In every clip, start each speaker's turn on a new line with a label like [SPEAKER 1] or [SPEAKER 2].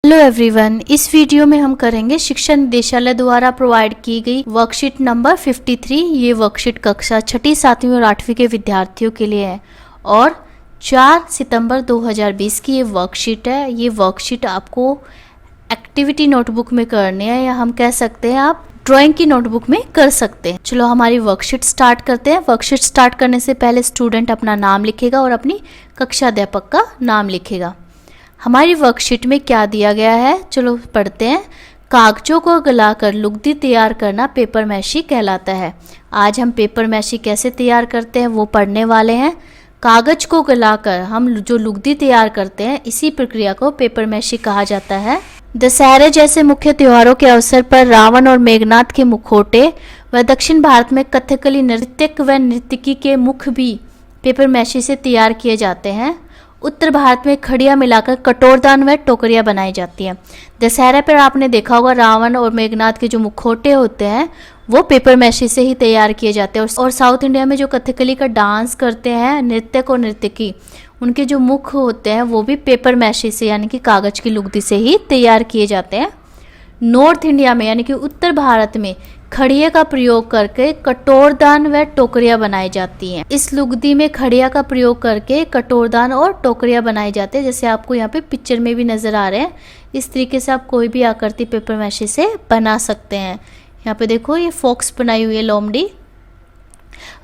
[SPEAKER 1] Hello everyone, इस video में हम करेंगे शिक्षा निदेशालय द्वारा प्रोवाइड की गई वर्कशीट नंबर 53। ये वर्कशीट कक्षा 6ठी, 7वीं और 8वीं के विद्यार्थियों के लिए है और 4 सितंबर 2020 की ये वर्कशीट है। ये वर्कशीट आपको एक्टिविटी नोटबुक में करनी है या हम कह सकते हैं आप ड्राइंग की नोटबुक में कर सकते हैं। चलो हमारी वर्कशीट स्टार्ट करते हैं। वर्कशीट स्टार्ट करने से पहले स्टूडेंट अपना नाम लिखेगा और अपनी कक्षा अध्यापक का नाम लिखेगा। हमारी वर्कशीट में क्या दिया गया है, चलो पढ़ते हैं। कागजों को गलाकर लुगदी तैयार करना पेपर मैशी कहलाता है। आज हम पेपर मैशी कैसे तैयार करते हैं वो पढ़ने वाले हैं। कागज को गलाकर हम जो लुगदी तैयार करते हैं, इसी प्रक्रिया को पेपर मैशी कहा जाता है। दशहरे जैसे मुख्य त्योहारों के अवसर पर रावण और मेघनाथ के मुखौटे व दक्षिण भारत में कथकली नृत्यक व नर्तकी के मुख भी पेपर मैशी से तैयार किए जाते हैं। उत्तर भारत में खड़िया मिलाकर कटोरदान व टोकरियां बनाई जाती हैं। दशहरे पर आपने देखा होगा रावण और मेघनाथ के जो मुखौटे होते हैं वो पेपर मैशी से ही तैयार किए जाते हैं। और साउथ इंडिया में जो कथकली का डांस करते हैं नृत्यक और नर्तकी, उनके जो मुख होते हैं वो भी पेपर मैशी से यानी कि कागज की लुगदी से ही तैयार किए जाते हैं। नॉर्थ इंडिया में यानी कि उत्तर भारत में खड़िया का प्रयोग करके कटोरदान व टोकरियां बनाई जाती हैं। इस लुगदी में खड़िया का प्रयोग करके कटोरदान और टोकरियां बनाई जाती है, जैसे आपको यहाँ पे पिक्चर में भी नजर आ रहे हैं। इस तरीके से आप कोई भी आकृति पेपर मैशी से बना सकते हैं। यहाँ पे देखो ये फॉक्स बनाई हुई है, लोमड़ी।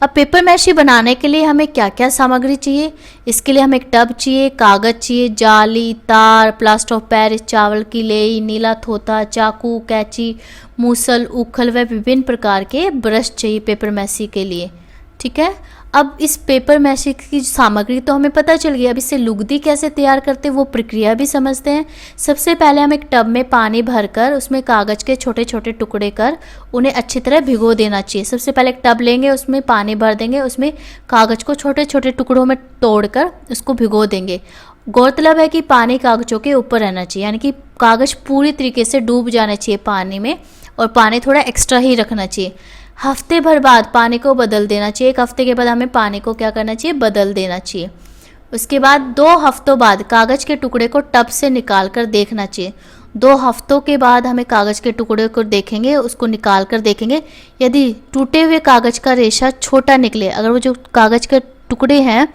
[SPEAKER 1] अब पेपर मैशी बनाने के लिए हमें क्या क्या सामग्री चाहिए, इसके लिए हमें एक टब चाहिए, कागज चाहिए, जाली, तार, प्लास्टर ऑफ पेरिस, चावल की लेई, नीला थोथा, चाकू, कैंची, मूसल, उखल व विभिन्न प्रकार के ब्रश चाहिए पेपर मैशी के लिए। ठीक है, अब इस पेपर मैशी की सामग्री तो हमें पता चल गई। अब इससे लुगदी कैसे तैयार करते हैं वो प्रक्रिया भी समझते हैं। सबसे पहले हम एक टब में पानी भरकर उसमें कागज के छोटे छोटे टुकड़े कर उन्हें अच्छी तरह भिगो देना चाहिए। सबसे पहले एक टब लेंगे, उसमें पानी भर देंगे, उसमें कागज को छोटे छोटे टुकड़ों में तोड़कर उसको भिगो देंगे। गौरतलब है कि पानी कागजों के ऊपर रहना चाहिए, यानी कि कागज पूरी तरीके से डूब जाना चाहिए पानी में और पानी थोड़ा एक्स्ट्रा ही रखना चाहिए। हफ्ते भर बाद पानी को बदल देना चाहिए। एक हफ्ते के बाद हमें पानी को क्या करना चाहिए, बदल देना चाहिए। उसके बाद 2 हफ्तों बाद कागज के टुकड़े को टब से निकाल कर देखना चाहिए। 2 हफ्तों के बाद हमें कागज के टुकड़े को देखेंगे, उसको निकाल कर देखेंगे। यदि टूटे हुए कागज का रेशा छोटा निकले, अगर वो जो कागज के टुकड़े हैं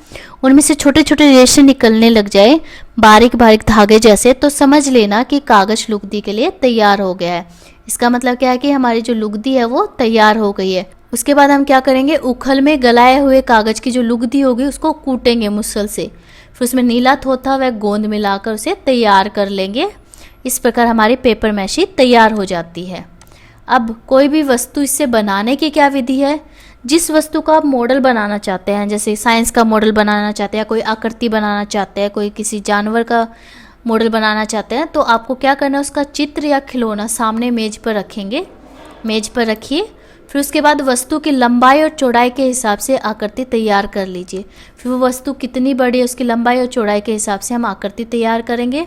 [SPEAKER 1] उनमें से छोटे छोटे रेशे निकलने लग जाए बारीक बारीक धागे जैसे, तो समझ लेना कि कागज लुगदी के लिए तैयार हो गया है। इसका मतलब क्या है कि हमारी जो लुगदी है वो तैयार हो गई है। उसके बाद हम क्या करेंगे, उखल में गलाए हुए कागज की जो लुगदी होगी उसको कूटेंगे मुसल से, फिर उसमें नीला थोथा व गोंद मिलाकर उसे तैयार कर लेंगे। इस प्रकार हमारी पेपर मैशी तैयार हो जाती है। अब कोई भी वस्तु इससे बनाने की क्या विधि है, जिस वस्तु का आप मॉडल बनाना चाहते हैं, जैसे साइंस का मॉडल बनाना चाहते हैं, कोई आकृति बनाना चाहते हैं, कोई किसी जानवर का मॉडल बनाना चाहते हैं, तो आपको क्या करना है, उसका चित्र या खिलौना सामने मेज पर रखेंगे। मेज पर रखिए, फिर उसके बाद वस्तु की लंबाई और चौड़ाई के हिसाब से आकृति तैयार कर लीजिए। फिर वो वस्तु कितनी बड़ी है उसकी लंबाई और चौड़ाई के हिसाब से हम आकृति तैयार करेंगे।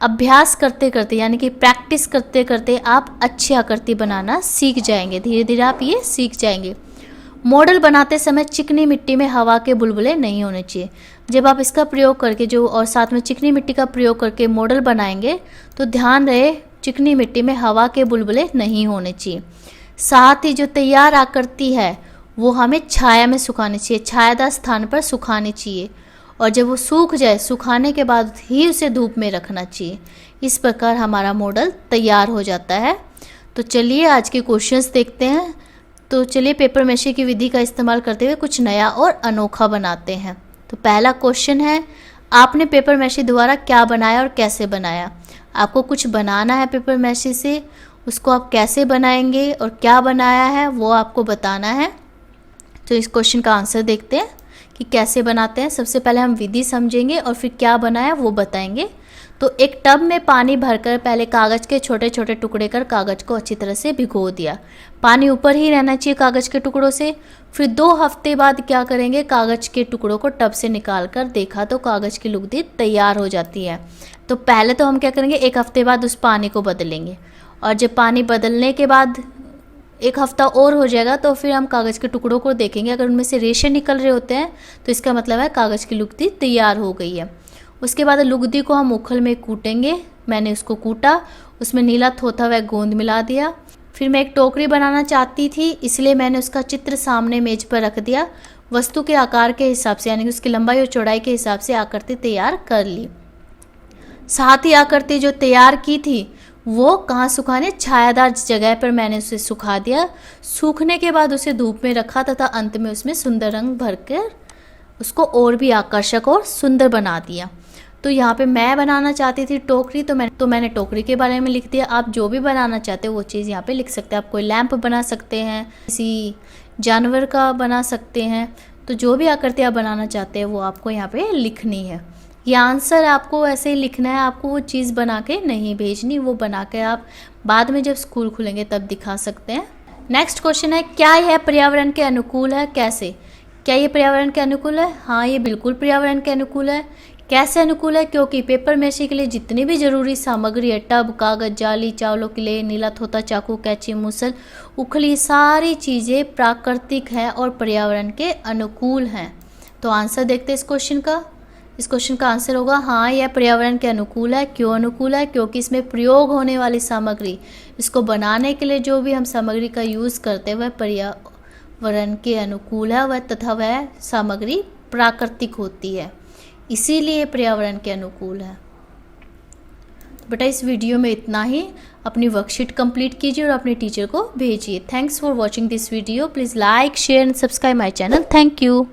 [SPEAKER 1] अभ्यास करते करते यानी कि प्रैक्टिस करते करते आप अच्छी आकृति बनाना सीख जाएंगे। धीरे धीरे आप ये सीख जाएंगे। मॉडल बनाते समय चिकनी मिट्टी में हवा के बुलबुले नहीं होने चाहिए। जब आप इसका प्रयोग करके जो और साथ में चिकनी मिट्टी का प्रयोग करके मॉडल बनाएंगे तो ध्यान रहे चिकनी मिट्टी में हवा के बुलबुले नहीं होने चाहिए। साथ ही जो तैयार आकृति है वो हमें छाया में सुखानी चाहिए, छायादार स्थान पर सुखानी चाहिए और जब वो सूख जाए सुखाने के बाद ही उसे धूप में रखना चाहिए। इस प्रकार हमारा मॉडल तैयार हो जाता है। तो चलिए आज के क्वेश्चंस देखते हैं। तो चलिए पेपर मैशी की विधि का इस्तेमाल करते हुए कुछ नया और अनोखा बनाते हैं। तो पहला क्वेश्चन है, आपने पेपर मैशी द्वारा क्या बनाया और कैसे बनाया। आपको कुछ बनाना है पेपर मैशी से, उसको आप कैसे बनाएंगे और क्या बनाया है वो आपको बताना है। तो इस क्वेश्चन का आंसर देखते हैं कि कैसे बनाते हैं। सबसे पहले हम विधि समझेंगे और फिर क्या बनाया वो बताएंगे। तो एक टब में पानी भरकर पहले कागज के छोटे छोटे टुकड़े कर कागज को अच्छी तरह से भिगो दिया। पानी ऊपर ही रहना चाहिए कागज के टुकड़ों से। फिर 2 हफ्ते बाद क्या करेंगे, कागज के टुकड़ों को टब से निकाल कर देखा तो कागज की लुगदी तैयार हो जाती है। तो पहले तो हम क्या करेंगे, 1 हफ्ते बाद उस पानी को बदलेंगे और जब पानी बदलने के बाद 1 हफ्ता और हो जाएगा तो फिर हम कागज़ के टुकड़ों को देखेंगे। अगर उनमें से रेशे निकल रहे होते हैं तो इसका मतलब है कागज़ की लुगदी तैयार हो गई है। उसके बाद लुगदी को हम उखल में कूटेंगे। मैंने उसको कूटा, उसमें नीला थोथा हुआ गोंद मिला दिया। फिर मैं एक टोकरी बनाना चाहती थी, इसलिए मैंने उसका चित्र सामने मेज पर रख दिया। वस्तु के आकार के हिसाब से यानी कि उसकी लंबाई और चौड़ाई के हिसाब से आकृति तैयार कर ली। साथ ही आकृति जो तैयार की थी वो कहाँ सुखाने, छायादार जगह पर मैंने उसे सुखा दिया। सूखने के बाद उसे धूप में रखा तथा अंत में उसमें सुंदर रंग भरकर उसको और भी आकर्षक और सुंदर बना दिया। तो यहाँ पे मैं बनाना चाहती थी टोकरी, तो मैंने टोकरी के बारे में लिख दिया। आप जो भी बनाना चाहते हो वो चीज़ यहाँ पे लिख सकते हैं। आप कोई लैंप बना सकते हैं, किसी जानवर का बना सकते हैं। तो जो भी आकृति आप बनाना चाहते हैं वो आपको यहाँ पे लिखनी है। ये आंसर आपको ऐसे ही लिखना है, आपको वो चीज़ बना के नहीं भेजनी। वो बना के आप बाद में जब स्कूल खुलेंगे तब दिखा सकते हैं। नेक्स्ट क्वेश्चन है, क्या यह पर्यावरण के अनुकूल है? कैसे? क्या ये पर्यावरण के अनुकूल है? हाँ, ये बिल्कुल पर्यावरण के अनुकूल है। कैसे अनुकूल है? क्योंकि पेपर मेसी के लिए जितनी भी जरूरी सामग्री है, टब, कागज, जाली, चावलों के लिए नीला थोथा, चाकू, कैंची, मूसल, उखली, सारी चीज़ें प्राकृतिक है और पर्यावरण के अनुकूल हैं। तो आंसर देखते हैं इस क्वेश्चन का। इस क्वेश्चन का आंसर होगा हाँ, यह पर्यावरण के अनुकूल है। क्यों अनुकूल है? क्योंकि इसमें प्रयोग होने वाली सामग्री, इसको बनाने के लिए जो भी हम सामग्री का यूज़ करते हैं वह पर्यावरण के अनुकूल है, वह तथा वह सामग्री प्राकृतिक होती है, इसीलिए पर्यावरण के अनुकूल है। बेटा इस वीडियो में इतना ही। अपनी वर्कशीट कंप्लीट कीजिए और अपने टीचर को भेजिए। Thanks for watching this video. Please like, share and subscribe my channel. Thank you.